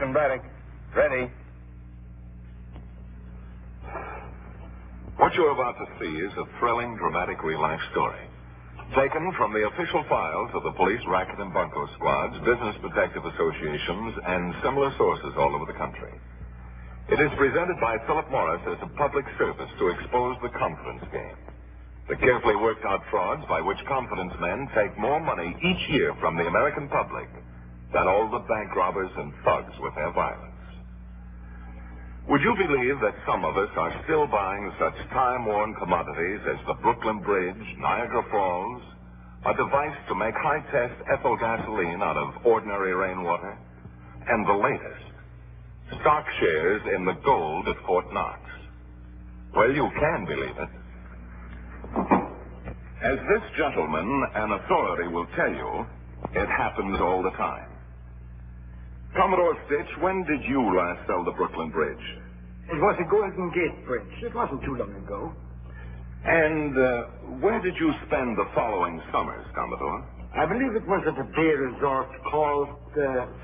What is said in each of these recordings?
Captain Braddock. Ready. What you're about to see is a thrilling, dramatic real-life story. Taken from the official files of the police racket and bunco squads, business detective associations, and similar sources all over the country. It is presented by Philip Morris as a public service to expose the confidence game. The carefully worked out frauds by which confidence men take more money each year from the American public than all the bank robbers and thugs with their violence. Would you believe that some of us are still buying such time-worn commodities as the Brooklyn Bridge, Niagara Falls, a device to make high-test ethyl gasoline out of ordinary rainwater, and the latest, stock shares in the gold at Fort Knox? Well, you can believe it. As this gentleman, an authority, will tell you, it happens all the time. Commodore Stitch, when did you last sell the Brooklyn Bridge? It was a Golden Gate Bridge. It wasn't too long ago. And where did you spend the following summers, Commodore? I believe it was at a day resort called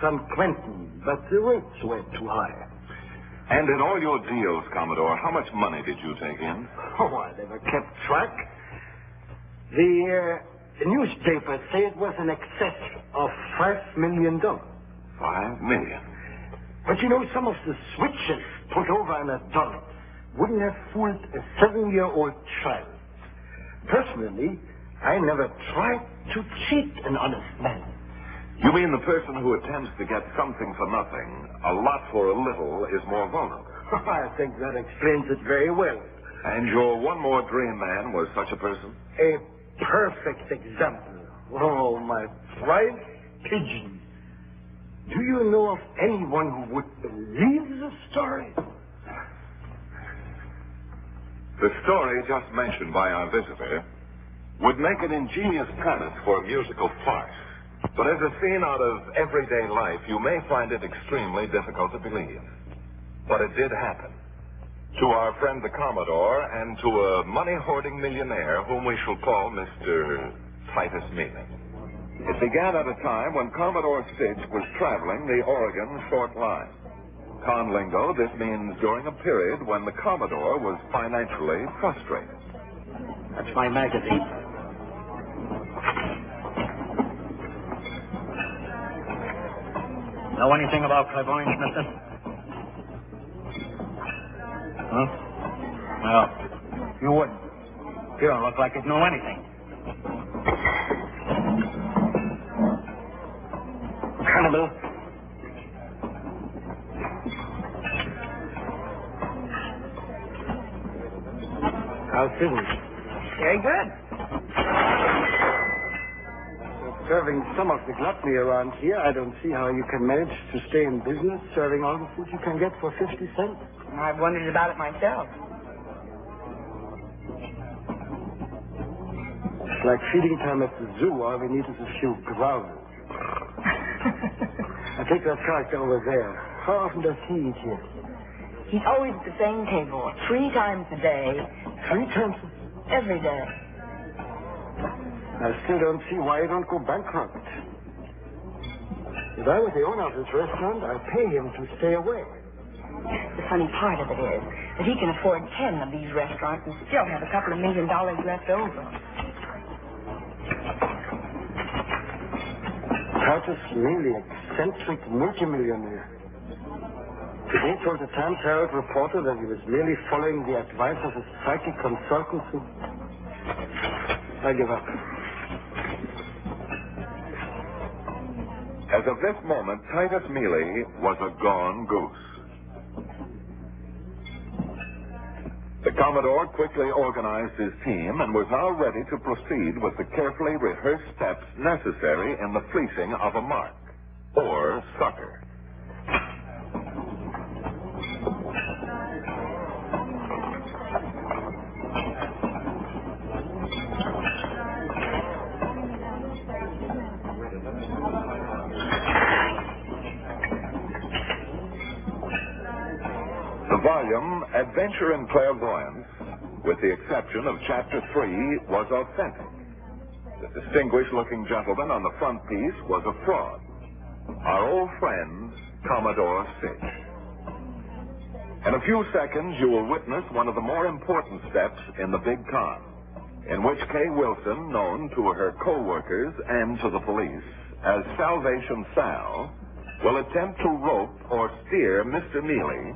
San Quentin, but the rates were too high. And in all your deals, Commodore, how much money did you take in? Oh, I never kept track. The newspapers say it was in excess of $5 million. $5 million. But you know, some of the switches put over in a dollar wouldn't have fooled a 7-year-old child. Personally, I never tried to cheat an honest man. You mean the person who attempts to get something for nothing, a lot for a little, is more vulnerable? I think that explains it very well. And your one more dream man was such a person? A perfect example. Oh, my fried pigeon. Do you know of anyone who would believe the story? The story just mentioned by our visitor would make an ingenious premise for a musical farce. But as a scene out of everyday life, you may find it extremely difficult to believe. But it did happen. To our friend the Commodore and to a money-hoarding millionaire whom we shall call Mr. Titus Mealy. It began at a time when Commodore Stitch was traveling the Oregon Short Line. Con lingo, this means during a period when the Commodore was financially frustrated. That's my magazine. Know anything about clairvoyance, mister? Huh? Well, you wouldn't. You don't look like you'd know anything. Cannibal. How's business? Very good. Serving some of the gluttony around here, I don't see how you can manage to stay in business serving all the food you can get for 50 cents. I've wondered about it myself. It's like feeding time at the zoo. All we need is a few growls. I take that character over there. How often does he eat here? He's always at the same table, 3 times a day. 3 times? Every day. I still don't see why you don't go bankrupt. If I was the owner of this restaurant, I'd pay him to stay away. The funny part of it is that he can afford 10 of these restaurants and still have a couple of $1 million left over. Titus Mealy, eccentric multimillionaire. Today told the Times Herald reporter that he was merely following the advice of his psychic consultancy. I give up. As of this moment, Titus Mealy was a gone goose. The Commodore quickly organized his team and was now ready to proceed with the carefully rehearsed steps necessary in the fleecing of a mark, or sucker. The volume, Adventure in Clairvoyance, with the exception of Chapter 3, was authentic. The distinguished-looking gentleman on the front piece was a fraud. Our old friend, Commodore Sich. In a few seconds, you will witness one of the more important steps in the big con, in which Kay Wilson, known to her co-workers and to the police as Salvation Sal, will attempt to rope or steer Mr. Mealy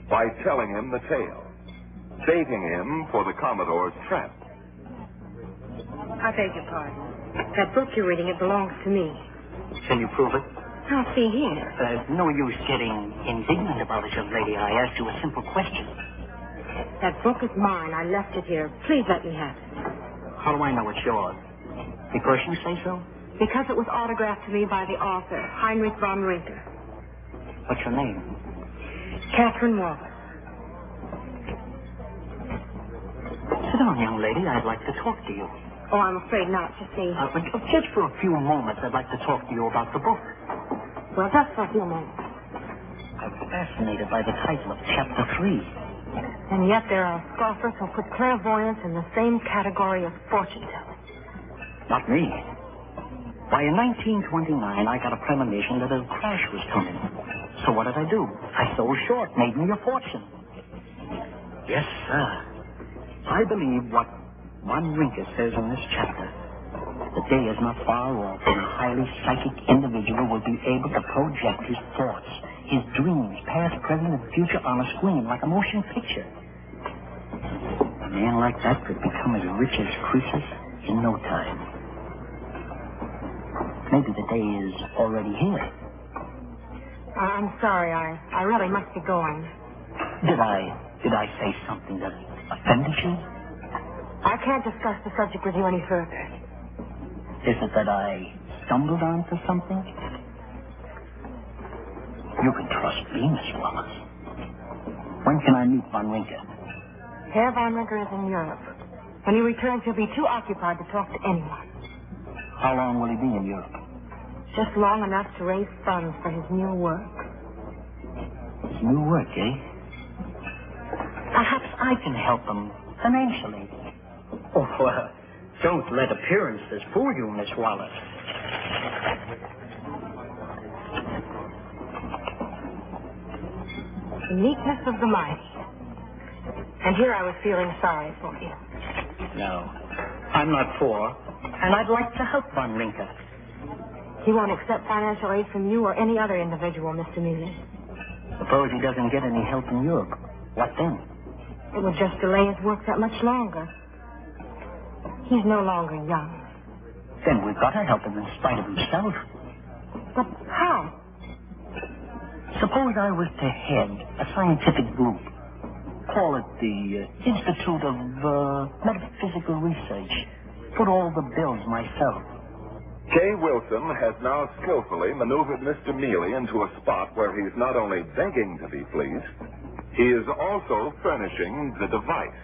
by telling him the tale, baiting him for the Commodore's trap. I beg your pardon. That book you're reading, it belongs to me. Can you prove it? Now, see here. No use getting indignant about it, young lady. I asked you a simple question. That book is mine. I left it here. Please let me have it. How do I know it's yours? Because you say so? Because it was autographed to me by the author, Heinrich von Rinker. What's your name? Catherine Wallace. Sit down, young lady. I'd like to talk to you. Oh, I'm afraid not, you see. But just for a few moments, I'd like to talk to you about the book. Well, just for a few moments. I'm fascinated by the title of Chapter 3. And yet there are scoffers who put clairvoyance in the same category as fortune-telling. Not me. Why, in 1929, I got a premonition that a crash was coming. So what did I do? I sold short, made me a fortune. Yes, sir. I believe what Von Rinker says in this chapter. The day is not far off when a highly psychic individual will be able to project his thoughts, his dreams, past, present, and future on a screen like a motion picture. A man like that could become as rich as Croesus in no time. Maybe the day is already here. I'm sorry. I really must be going. Did I say something that offended you? I can't discuss the subject with you any further. Is it that I stumbled onto something? You can trust me, Miss Wallace. When can I meet Von Rinker? Herr Von Rinker is in Europe. When he returns, he'll be too occupied to talk to anyone. How long will he be in Europe? Just long enough to raise funds for his new work. His new work, eh? Perhaps I can help him financially. Oh, don't let appearances fool you, Miss Wallace. The meekness of the mighty. And here I was feeling sorry for you. No, I'm not poor, and I'd like to help Von Rinker. He won't accept financial aid from you or any other individual, Mr. Mealy. Suppose he doesn't get any help in Europe. What then? It would just delay his work that much longer. He's no longer young. Then we've got to help him in spite of himself. But how? Suppose I was to head a scientific group. Call it the Institute of Metaphysical Research. Put all the bills myself. Kay Wilson has now skillfully maneuvered Mr. Mealy into a spot where he's not only begging to be fleeced, he is also furnishing the device.